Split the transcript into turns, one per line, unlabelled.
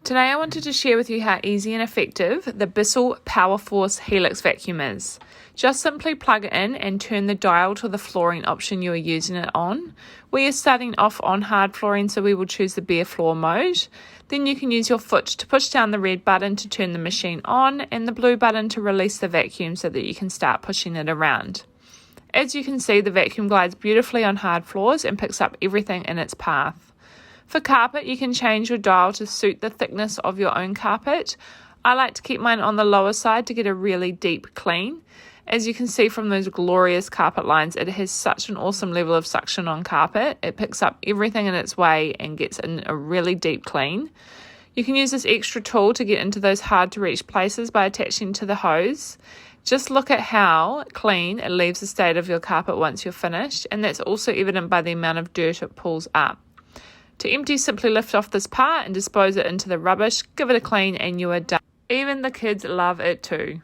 Today I wanted to share with you how easy and effective the BISSELL PowerForce Helix vacuum is. Just simply plug it in and turn the dial to the flooring option you are using it on. We are starting off on hard flooring, so we will choose the bare floor mode. Then you can use your foot to push down the red button to turn the machine on and the blue button to release the vacuum so that you can start pushing it around. As you can see, the vacuum glides beautifully on hard floors and picks up everything in its path. For carpet, you can change your dial to suit the thickness of your own carpet. I like to keep mine on the lower side to get a really deep clean. As you can see from those glorious carpet lines, it has such an awesome level of suction on carpet. It picks up everything in its way and gets in a really deep clean. You can use this extra tool to get into those hard to reach places by attaching to the hose. Just look at how clean it leaves the state of your carpet once you're finished, and that's also evident by the amount of dirt it pulls up. To empty, simply lift off this part and dispose it into the rubbish, give it a clean, and you are done. Even the kids love it too.